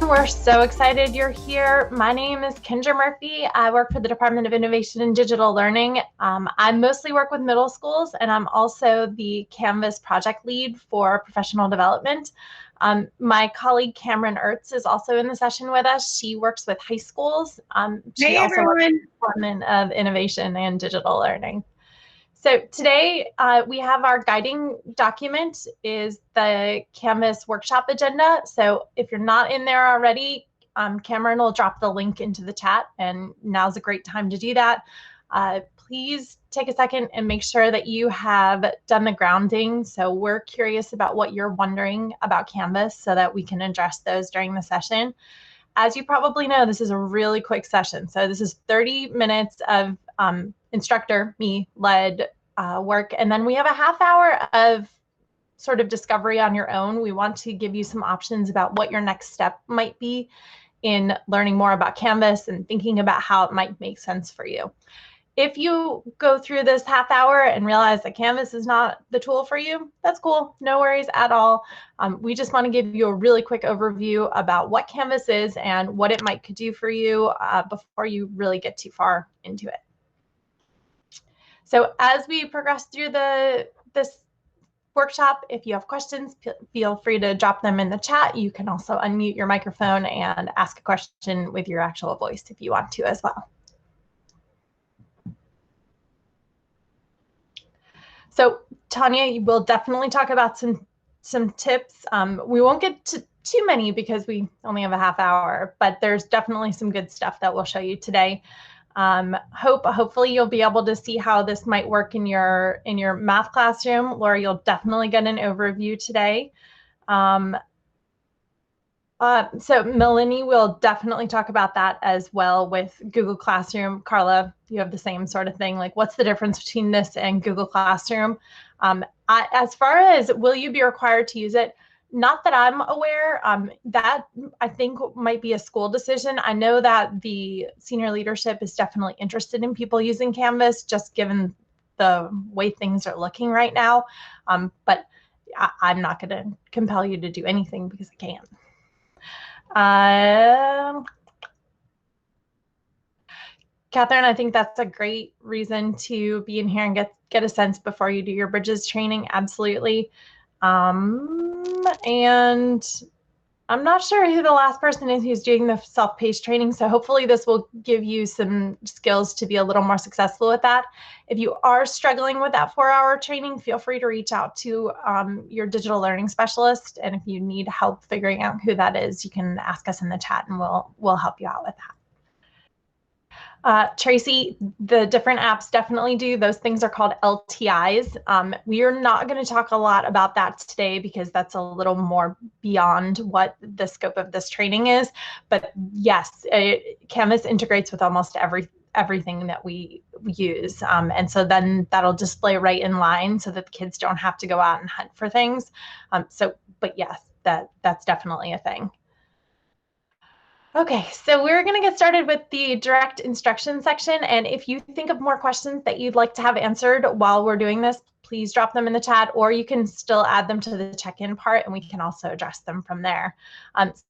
We're so excited you're here. My name is Kendra Murphy. I work for the Department of Innovation and Digital Learning. I mostly work with middle schools, and I'm also the Canvas project lead for professional development. My colleague Cameron Ertz is also in the session with us. She works with high schools. She also works with the Department of Innovation and Digital Learning. So today we have our guiding document is the Canvas workshop agenda. So if you're not in there already, Cameron will drop the link into the chat, and now's a great time to do that. Please take a second and make sure that you have done the grounding. So we're curious about what you're wondering about Canvas so that we can address those during the session. As you probably know, this is a really quick session. So this is 30 minutes of instructor, me-led work. And then we have a half hour of sort of discovery on your own. We want to give you some options about what your next step might be in learning more about Canvas and thinking about how it might make sense for you. If you go through this half hour and realize that Canvas is not the tool for you, that's cool. No worries at all. We just want to give you a really quick overview about what Canvas is and what it could do for you before you really get too far into it. So as we progress through this workshop, if you have questions, feel free to drop them in the chat. You can also unmute your microphone and ask a question with your actual voice if you want to as well. So Tanya, we'll definitely talk about some tips. We won't get to too many because we only have a half hour, but there's definitely some good stuff that we'll show you today. Hopefully you'll be able to see how this might work in your math classroom. Laura, you'll definitely get an overview today. So Melanie will definitely talk about that as well with Google Classroom. Carla, you have the same sort of thing, like what's the difference between this and Google Classroom? As far as will you be required to use it, not that I'm aware, that I think might be a school decision. I know that the senior leadership is definitely interested in people using Canvas, just given the way things are looking right now. But I'm not going to compel you to do anything because I can't. Catherine, I think that's a great reason to be in here and get a sense before you do your Bridges training. Absolutely. And I'm not sure who the last person is who's doing the self-paced training, so hopefully this will give you some skills to be a little more successful with that. If you are struggling with that 4-hour training, feel free to reach out to your digital learning specialist, and if you need help figuring out who that is, you can ask us in the chat and we'll help you out with that. Tracy, the different apps definitely do. Those things are called LTIs. We are not going to talk a lot about that today because that's a little more beyond what the scope of this training is. But yes, Canvas integrates with almost everything that we use. And so then that'll display right in line so that the kids don't have to go out and hunt for things. But yes, that's definitely a thing. Okay, so we're going to get started with the direct instruction section. And if you think of more questions that you'd like to have answered while we're doing this, please drop them in the chat, or you can still add them to the check-in part and we can also address them from there.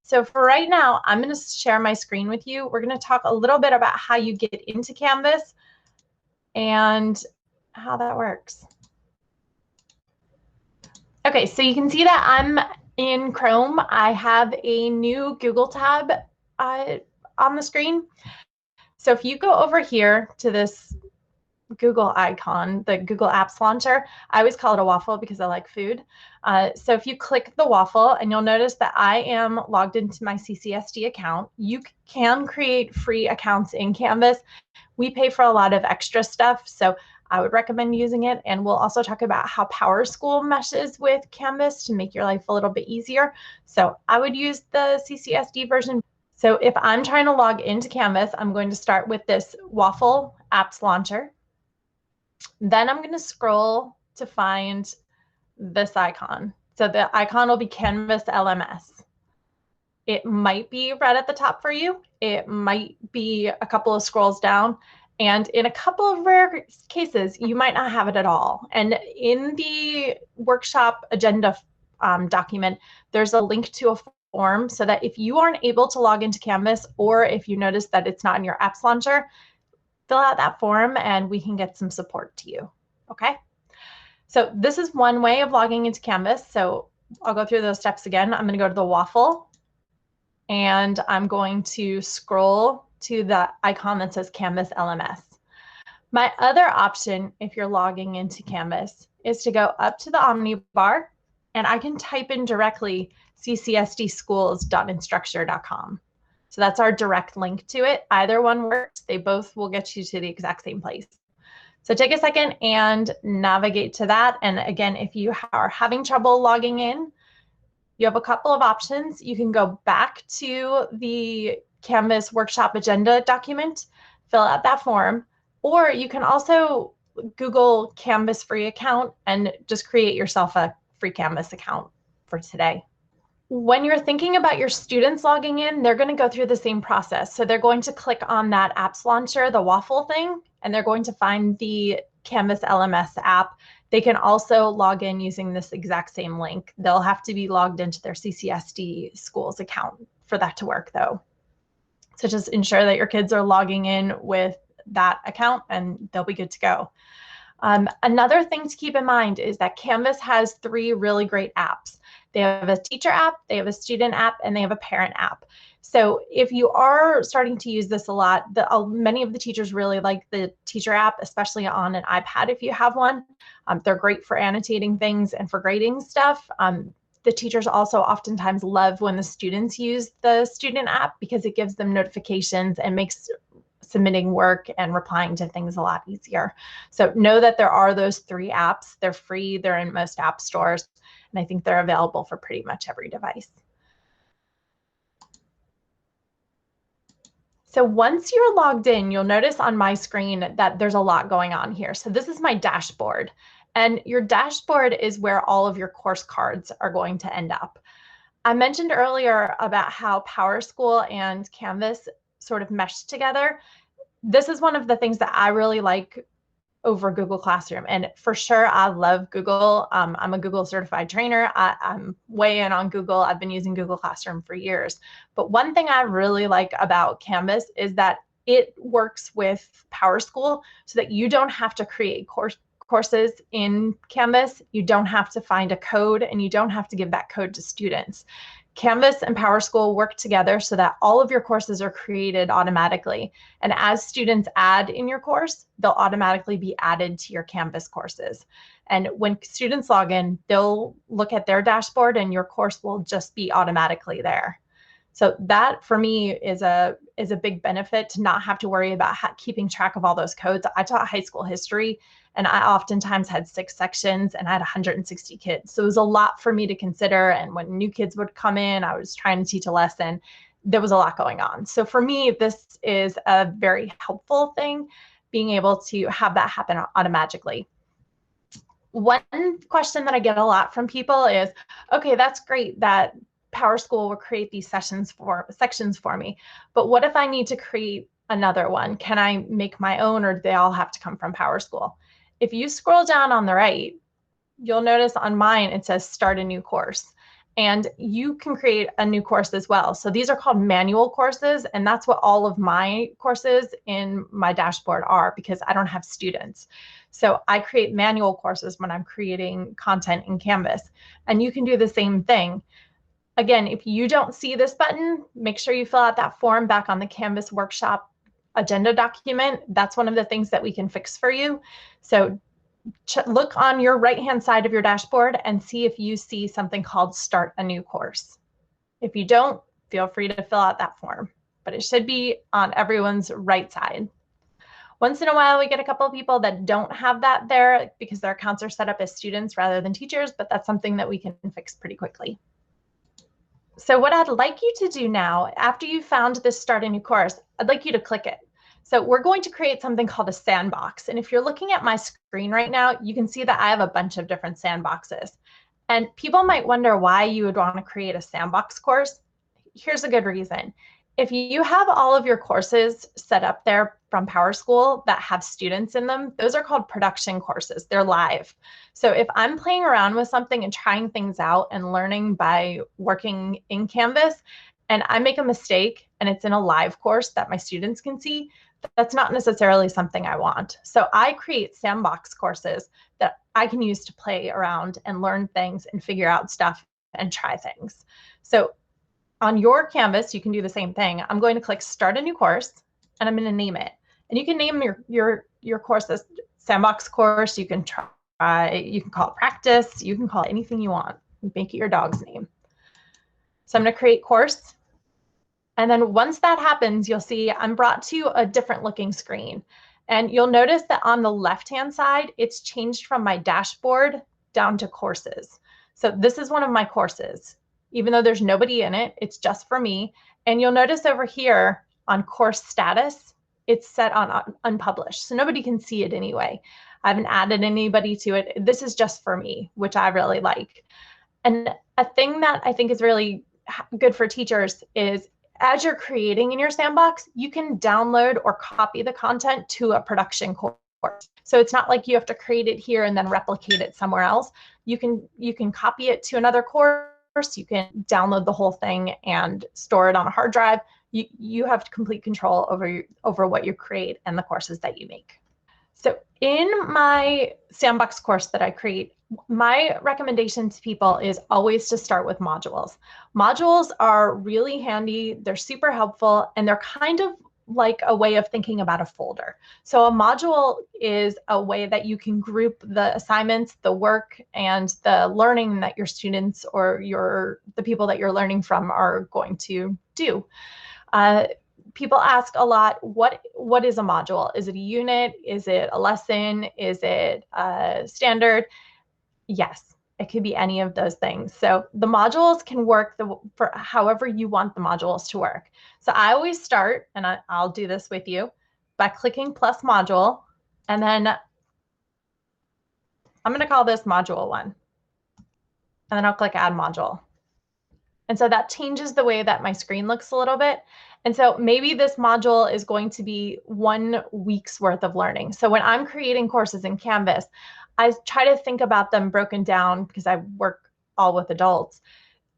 So for right now, I'm going to share my screen with you. We're going to talk a little bit about how you get into Canvas and how that works. Okay, so you can see that I'm in Chrome. I have a new Google tab on the screen. So if you go over here to this Google icon, the Google Apps Launcher, I always call it a waffle because I like food. So if you click the waffle, and you'll notice that I am logged into my CCSD account. You can create free accounts in Canvas. We pay for a lot of extra stuff, so I would recommend using it. And we'll also talk about how PowerSchool meshes with Canvas to make your life a little bit easier. So I would use the CCSD version. So if I'm trying to log into Canvas, I'm going to start with this Waffle Apps Launcher. Then I'm going to scroll to find this icon. So the icon will be Canvas LMS. It might be right at the top for you. It might be a couple of scrolls down. And in a couple of rare cases, you might not have it at all. And in the workshop agenda document, there's a link to a form so that if you aren't able to log into Canvas, or if you notice that it's not in your apps launcher, fill out that form and we can get some support to you, okay? So this is one way of logging into Canvas. So I'll go through those steps again. I'm gonna go to the waffle and I'm going to scroll to the icon that says Canvas LMS. My other option, if you're logging into Canvas, is to go up to the Omni bar and I can type in directly ccsdschools.instructure.com. So that's our direct link to it. Either one works. They both will get you to the exact same place. So take a second and navigate to that. And again, if you are having trouble logging in, you have a couple of options. You can go back to the Canvas workshop agenda document, fill out that form, or you can also Google Canvas free account and just create yourself a free Canvas account for today. When you're thinking about your students logging in, they're going to go through the same process. So they're going to click on that apps launcher, the waffle thing, and they're going to find the Canvas LMS app. They can also log in using this exact same link. They'll have to be logged into their CCSD schools account for that to work though. So just ensure that your kids are logging in with that account and they'll be good to go. Another thing to keep in mind is that Canvas has 3 really great apps. They have a teacher app, they have a student app, and they have a parent app. So if you are starting to use this a lot, many of the teachers really like the teacher app, especially on an iPad if you have one. They're great for annotating things and for grading stuff. The teachers also oftentimes love when the students use the student app because it gives them notifications and makes submitting work and replying to things a lot easier. So know that there are those 3 apps. They're free, they're in most app stores, and I think they're available for pretty much every device. So once you're logged in, you'll notice on my screen that there's a lot going on here. So this is my dashboard, and your dashboard is where all of your course cards are going to end up. I mentioned earlier about how PowerSchool and Canvas sort of mesh together. This is one of the things that I really like over Google Classroom. And for sure, I love Google. I'm a Google certified trainer. I'm way in on Google. I've been using Google Classroom for years. But one thing I really like about Canvas is that it works with PowerSchool so that you don't have to create courses in Canvas. You don't have to find a code and you don't have to give that code to students. Canvas and PowerSchool work together so that all of your courses are created automatically. And as students add in your course, they'll automatically be added to your Canvas courses. And when students log in, they'll look at their dashboard and your course will just be automatically there. So that for me is a big benefit to not have to worry about keeping track of all those codes. I taught high school history and I oftentimes had 6 sections and I had 160 kids. So it was a lot for me to consider. And when new kids would come in, I was trying to teach a lesson. There was a lot going on. So for me, this is a very helpful thing, being able to have that happen automatically. One question that I get a lot from people is, okay, that's great that PowerSchool will create these sections for me, but what if I need to create another one? Can I make my own, or do they all have to come from PowerSchool? If you scroll down on the right, you'll notice on mine it says start a new course, and you can create a new course as well. So these are called manual courses, and that's what all of my courses in my dashboard are, because I don't have students. So I create manual courses when I'm creating content in Canvas, and you can do the same thing. Again, if you don't see this button, make sure you fill out that form back on the Canvas workshop agenda document. That's one of the things that we can fix for you. So look on your right-hand side of your dashboard and see if you see something called Start a New Course. If you don't, feel free to fill out that form, but it should be on everyone's right side. Once in a while, we get a couple of people that don't have that there because their accounts are set up as students rather than teachers, but that's something that we can fix pretty quickly. So what I'd like you to do now, after you found this Start a New Course, I'd like you to click it. So we're going to create something called a sandbox. And if you're looking at my screen right now, you can see that I have a bunch of different sandboxes. And people might wonder why you would want to create a sandbox course. Here's a good reason. If you have all of your courses set up there from PowerSchool that have students in them, those are called production courses. They're live. So if I'm playing around with something and trying things out and learning by working in Canvas, and I make a mistake and it's in a live course that my students can see, that's not necessarily something I want. So I create sandbox courses that I can use to play around and learn things and figure out stuff and try things. So on your Canvas, you can do the same thing. I'm going to click Start a New Course, and I'm going to name it. And you can name your course as Sandbox Course. You can you can call it Practice. You can call it anything you want. Make it your dog's name. So I'm going to create course. And then once that happens, you'll see I'm brought to a different looking screen. And you'll notice that on the left-hand side, it's changed from my dashboard down to courses. So this is one of my courses. Even though there's nobody in it, it's just for me. And you'll notice over here on course status, it's set on unpublished. So nobody can see it anyway. I haven't added anybody to it. This is just for me, which I really like. And a thing that I think is really good for teachers is as you're creating in your sandbox, you can download or copy the content to a production course. So it's not like you have to create it here and then replicate it somewhere else. You can copy it to another course. You can download the whole thing and store it on a hard drive. You have complete control over what you create and the courses that you make. So in my sandbox course that I create, my recommendation to people is always to start with modules. Modules are really handy. They're super helpful, and they're kind of like a way of thinking about a folder. So a module is a way that you can group the assignments, the work, and the learning that your students or the people that you're learning from are going to do. People ask a lot, what is a module? Is it a unit? Is it a lesson? Is it a standard? Yes, it could be any of those things. So the modules can work for however you want the modules to work. So I always start, and I'll do this with you, by clicking plus module, and then I'm going to call this module 1. And then I'll click add module. And so that changes the way that my screen looks a little bit. And so maybe this module is going to be 1 week's worth of learning. So when I'm creating courses in Canvas, I try to think about them broken down, because I work all with adults,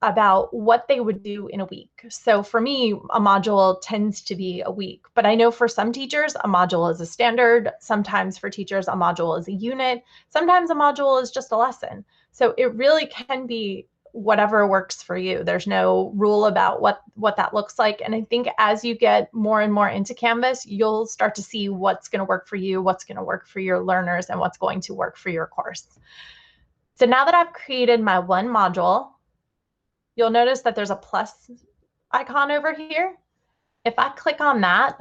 about what they would do in a week. So for me, a module tends to be a week, but I know for some teachers, a module is a standard. Sometimes for teachers, a module is a unit. Sometimes a module is just a lesson. So it really can be whatever works for you. There's no rule about what that looks like. And I think as you get more and more into Canvas, you'll start to see what's going to work for you, what's going to work for your learners, and what's going to work for your course. So now that I've created my 1 module, you'll notice that there's a plus icon over here. If I click on that,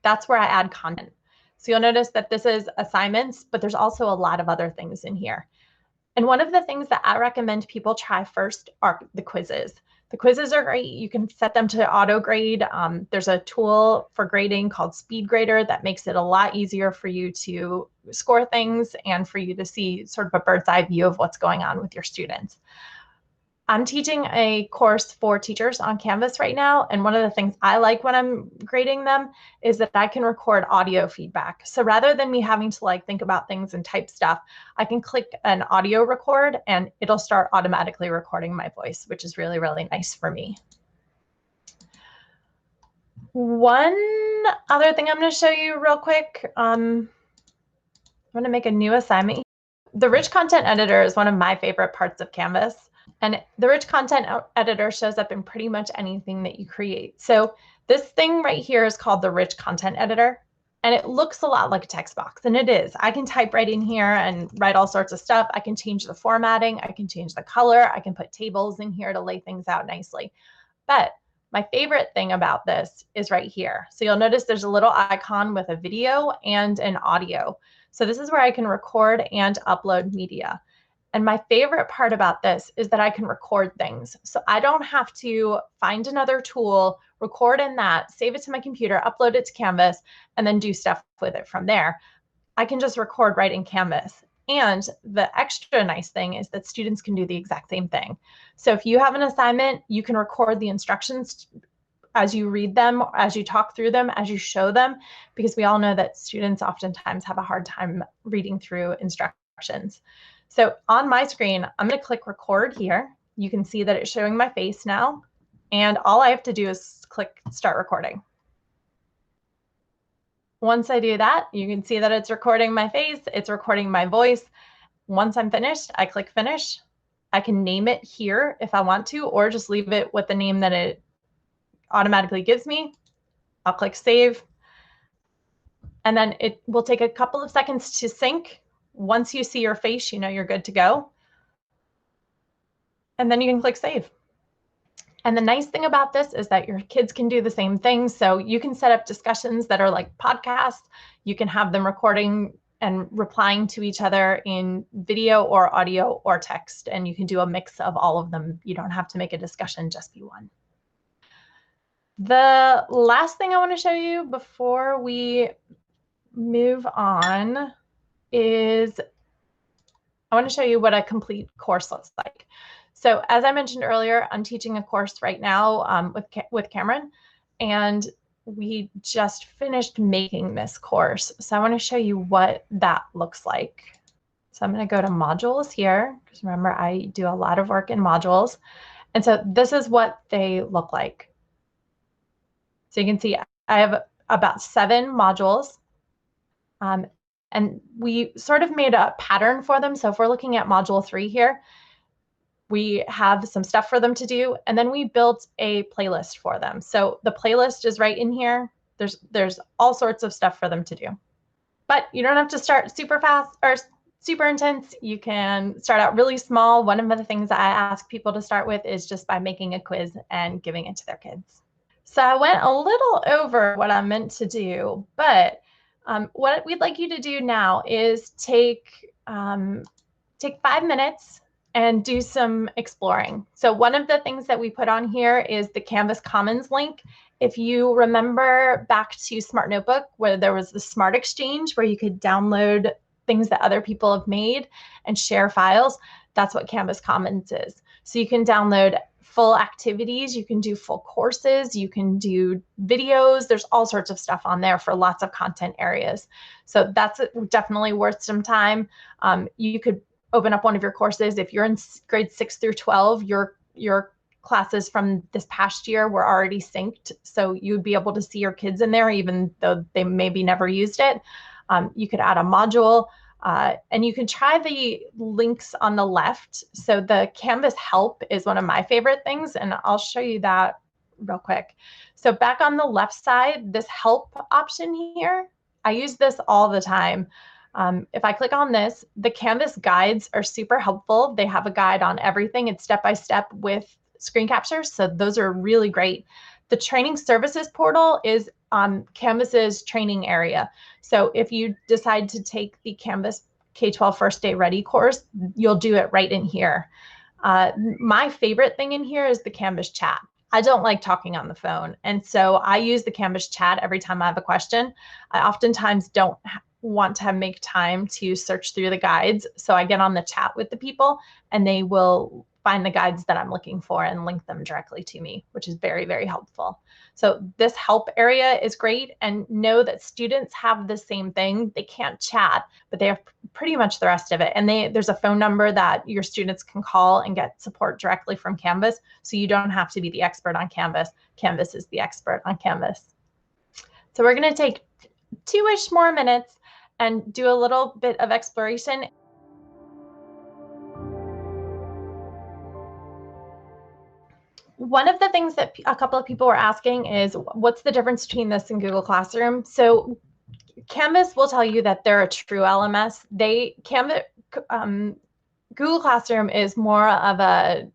that's where I add content. So you'll notice that this is assignments, but there's also a lot of other things in here. And one of the things that I recommend people try first are the quizzes. The quizzes are great. You can set them to auto grade. There's a tool for grading called SpeedGrader that makes it a lot easier for you to score things and for you to see sort of a bird's eye view of what's going on with your students. I'm teaching a course for teachers on Canvas right now, and one of the things I like when I'm grading them is that I can record audio feedback. So rather than me having to think about things and type stuff, I can click an audio record and it'll start automatically recording my voice, which is really, really nice for me. One other thing I'm going to show you real quick. I'm going to make a new assignment. The Rich Content Editor is one of my favorite parts of Canvas. And the Rich Content Editor shows up in pretty much anything that you create. So this thing right here is called the Rich Content Editor, and it looks a lot like a text box, and it is. I can type right in here and write all sorts of stuff. I can change the formatting. I can change the color. I can put tables in here to lay things out nicely. But my favorite thing about this is right here. So you'll notice there's a little icon with a video and an audio. So this is where I can record and upload media. And my favorite part about this is that I can record things. So I don't have to find another tool, record in that, save it to my computer, upload it to Canvas, and then do stuff with it from there. I can just record right in Canvas. And the extra nice thing is that students can do the exact same thing. So if you have an assignment, you can record the instructions read them, as you talk through them, as you show them, because we all know that students oftentimes have a hard time reading through instructions. So on my screen, I'm going to click record here. You can see that it's showing my face now. And all I have to do is click start recording. Once I do that, you can see that it's recording my face, it's recording my voice. Once I'm finished, I click finish. I can name it here if I want to, or just leave it with the name that it automatically gives me. I'll click save. And then it will take a couple of seconds to sync. Once you see your face, you know you're good to go. And then you can click save. And the nice thing about this is that your kids can do the same thing. So you can set up discussions that are like podcasts. You can have them recording and replying to each other in video or audio or text. And you can do a mix of all of them. You don't have to make a discussion just be one. The last thing I want to show you before we move on is I want to show you what a complete course looks like. So as I mentioned earlier, I'm teaching a course right now with Cameron, and we just finished making this course. So I want to show you what that looks like. So I'm going to go to modules here, because remember, I do a lot of work in modules. And so this is what they look like. So you can see I have about 7 modules. And we sort of made a pattern for them. So if we're looking at module 3 here, we have some stuff for them to do, and then we built a playlist for them. So the playlist is right in here. There's all sorts of stuff for them to do. But you don't have to start super fast or super intense. You can start out really small. One of the things that I ask people to start with is just by making a quiz and giving it to their kids. So I went a little over what I meant to do, but what we'd like you to do now is take 5 minutes and do some exploring. So one of the things that we put on here is the Canvas Commons link. If you remember back to Smart Notebook, where there was the Smart Exchange, where you could download things that other people have made and share files, that's what Canvas Commons is. So you can download full activities, you can do full courses, you can do videos. There's all sorts of stuff on there for lots of content areas. So that's definitely worth some time. You could open up one of your courses. If you're in grades 6 through 12, your classes from this past year were already synced. So you'd be able to see your kids in there, even though they maybe never used it. You could add a module, and you can try the links on the left. So the Canvas help is one of my favorite things, and I'll show you that real quick. So back on the left side, this help option here, I use this all the time. If I click on this, the Canvas guides are super helpful. They have a guide on everything. It's step-by-step with screen captures. So those are really great. The training services portal is Canvas's training area. So if you decide to take the Canvas K-12 First Day Ready course, you'll do it right in here. My favorite thing in here is the Canvas chat. I don't like talking on the phone. And so I use the Canvas chat every time I have a question. I oftentimes don't want to make time to search through the guides. So I get on the chat with the people, and they will find the guides that I'm looking for and link them directly to me, which is very, very helpful. So this help area is great, and know that students have the same thing. They can't chat, but they have pretty much the rest of it. And there's a phone number that your students can call and get support directly from Canvas. So you don't have to be the expert on Canvas. Canvas is the expert on Canvas. So we're going to take 2-ish more minutes and do a little bit of exploration. One of the things that a couple of people were asking is, what's the difference between this and Google Classroom? So Canvas will tell you that they're a true LMS. Google Classroom is more of a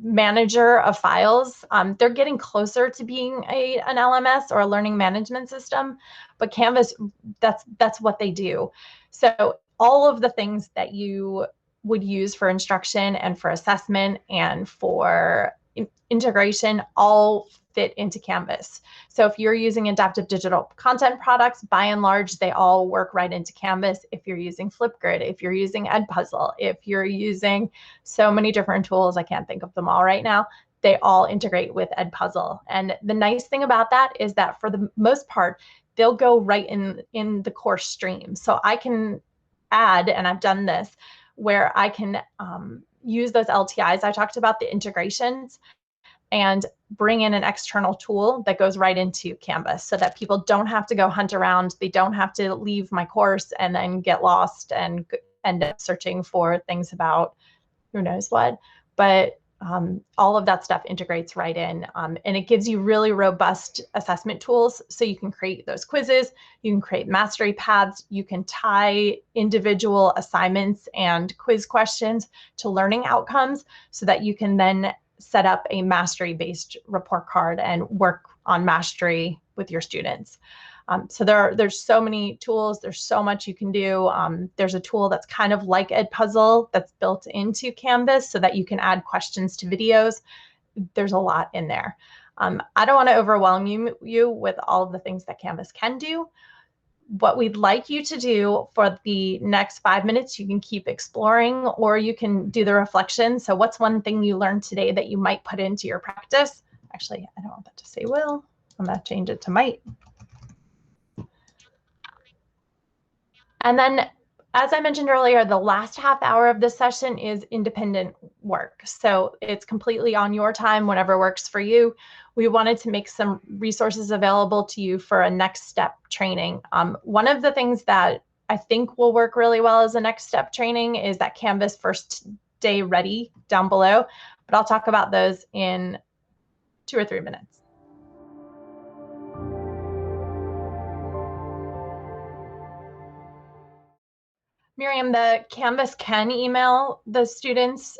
manager of files. They're getting closer to being an LMS or a learning management system, but Canvas, that's what they do. So all of the things that you would use for instruction and for assessment and for integration all fit into Canvas. So if you're using adaptive digital content products, by and large, they all work right into Canvas. If you're using Flipgrid, if you're using Edpuzzle, if you're using so many different tools, I can't think of them all right now, they all integrate with Edpuzzle. And the nice thing about that is that for the most part, they'll go right in the course stream. So I can add, and I've done this, where I can use those LTIs. I talked about the integrations and bring in an external tool that goes right into Canvas so that people don't have to go hunt around. They don't have to leave my course and then get lost and end up searching for things about who knows what. But all of that stuff integrates right in, and it gives you really robust assessment tools. So you can create those quizzes, you can create mastery paths, you can tie individual assignments and quiz questions to learning outcomes so that you can then set up a mastery-based report card and work on mastery with your students. So there's so many tools. There's so much you can do. There's a tool that's kind of like Edpuzzle that's built into Canvas so that you can add questions to videos. There's a lot in there. I don't want to overwhelm you with all of the things that Canvas can do. What we'd like you to do for the next 5 minutes, you can keep exploring or you can do the reflection. So what's one thing you learned today that you might put into your practice? Actually, I don't want that to say will. I'm going to change it to might. And then, as I mentioned earlier, the last half hour of this session is independent work. So it's completely on your time, whatever works for you. We wanted to make some resources available to you for a next step training. One of the things that I think will work really well as a next step training is that Canvas First Day Ready down below, but I'll talk about those in 2 or 3 minutes. Miriam, the Canvas can email the students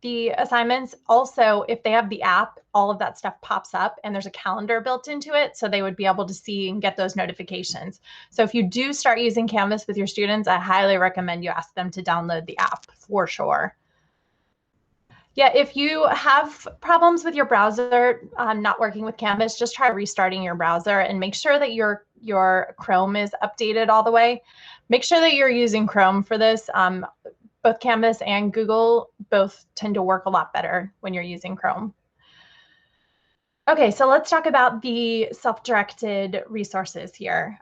the assignments. Also, if they have the app, all of that stuff pops up and there's a calendar built into it, so they would be able to see and get those notifications. So if you do start using Canvas with your students, I highly recommend you ask them to download the app for sure. Yeah, if you have problems with your browser not working with Canvas, just try restarting your browser and make sure that your Chrome is updated all the way. Make sure that you're using Chrome for this. Both Canvas and Google both tend to work a lot better when you're using Chrome. Okay, so let's talk about the self-directed resources here.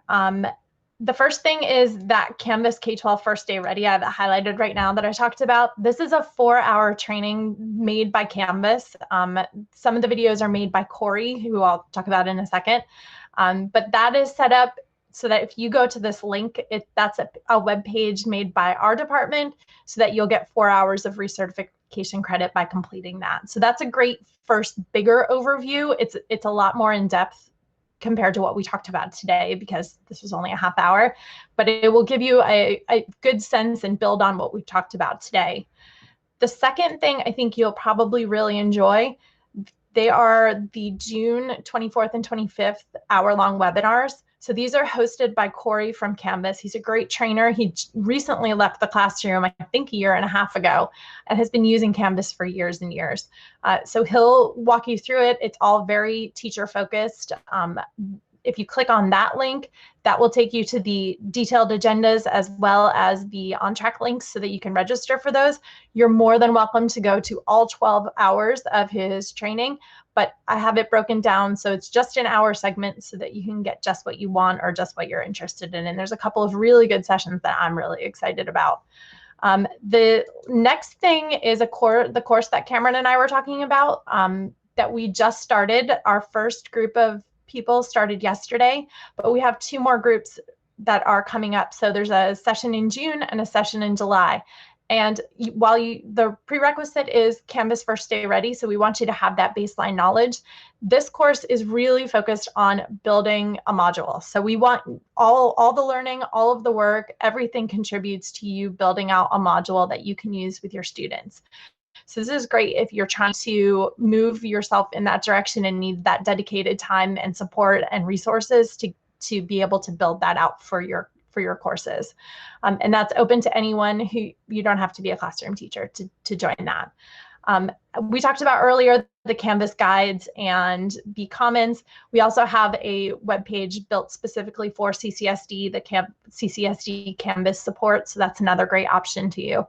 The first thing is that Canvas K-12 First Day Ready I have it highlighted right now that I talked about. This is a 4-hour training made by Canvas. Some of the videos are made by Corey, who I'll talk about in a second. But that is set up so that if you go to this link, that's a web page made by our department so that you'll get 4 hours of recertification credit by completing that. So that's a great first bigger overview. It's a lot more in depth compared to what we talked about today because this was only a half hour, but it will give you a good sense and build on what we've talked about today. The second thing I think you'll probably really enjoy, they are the June 24th and 25th hour-long webinars. So these are hosted by Corey from Canvas. He's a great trainer. He recently left the classroom, I think 1.5 years ago, and has been using Canvas for years and years. So he'll walk you through it. It's all very teacher focused. If you click on that link, that will take you to the detailed agendas as well as the on-track links so that you can register for those. You're more than welcome to go to all 12 hours of his training, but I have it broken down so it's just an hour segment so that you can get just what you want or just what you're interested in. And there's a couple of really good sessions that I'm really excited about. The next thing is the course that Cameron and I were talking about that we just started. Our first group of people started yesterday, but we have 2 more groups that are coming up. So there's a session in June and a session in July. And while the prerequisite is Canvas First Day Ready, so we want you to have that baseline knowledge, this course is really focused on building a module. So we want all the learning, all of the work, everything contributes to you building out a module that you can use with your students. So this is great if you're trying to move yourself in that direction and need that dedicated time and support and resources to be able to build that out for your courses. And that's open to anyone who you don't have to be a classroom teacher to join that. We talked about earlier the Canvas guides and the commons. We also have a web page built specifically for CCSD, the CCSD Canvas support. So that's another great option to you.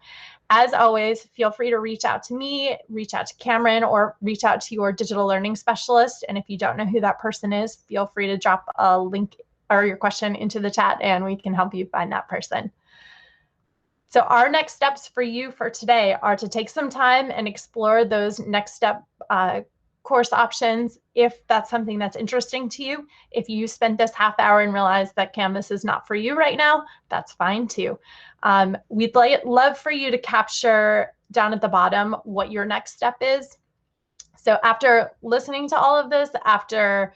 as always, feel free to reach out to me, reach out to Cameron, or reach out to your digital learning specialist. And if you don't know who that person is, feel free to drop a link or your question into the chat and we can help you find that person. So our next steps for you for today are to take some time and explore those next step course options if that's something that's interesting to you. If you spent this half hour and realize that Canvas is not for you right now, that's fine too. We'd love for you to capture down at the bottom what your next step is. So after listening to all of this, after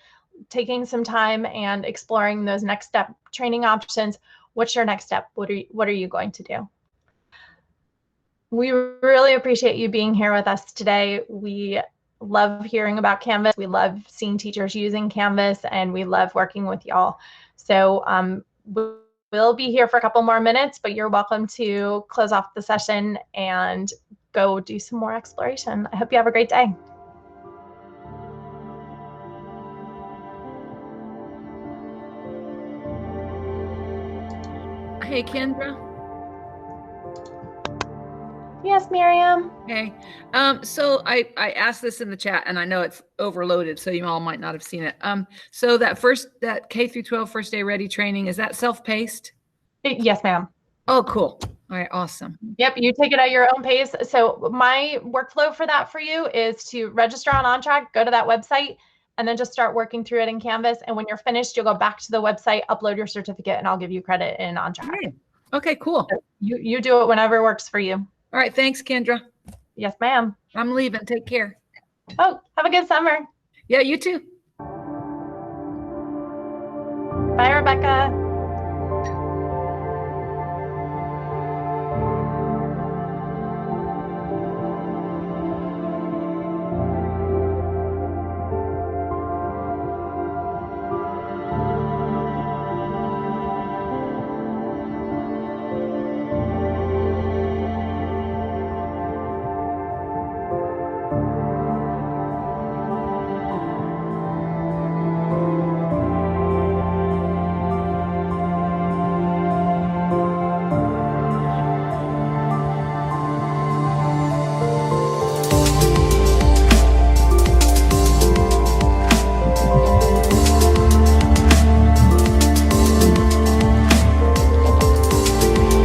taking some time and exploring those next step training options, what's your next step? What are you going to do? We really appreciate you being here with us today. We love hearing about Canvas. We love seeing teachers using Canvas, and we love working with y'all. So we'll be here for a couple more minutes, but you're welcome to close off the session and go do some more exploration. I hope you have a great day. Hey, Kendra. Yes, Miriam. Okay. So I asked this in the chat, and I know it's overloaded, so you all might not have seen it. So that K through 12 first day ready training, is that self-paced? Yes, ma'am. Oh, cool. All right, awesome. Yep, you take it at your own pace. So my workflow for that for you is to register on OnTrack, go to that website, and then just start working through it in Canvas. And when you're finished, you'll go back to the website, upload your certificate, and I'll give you credit in OnTrack. Okay, cool. So you do it whenever works for you. All right, thanks, Kendra. Yes, ma'am. I'm leaving. Take care. Oh, have a good summer. Yeah, you too. Bye, Rebecca.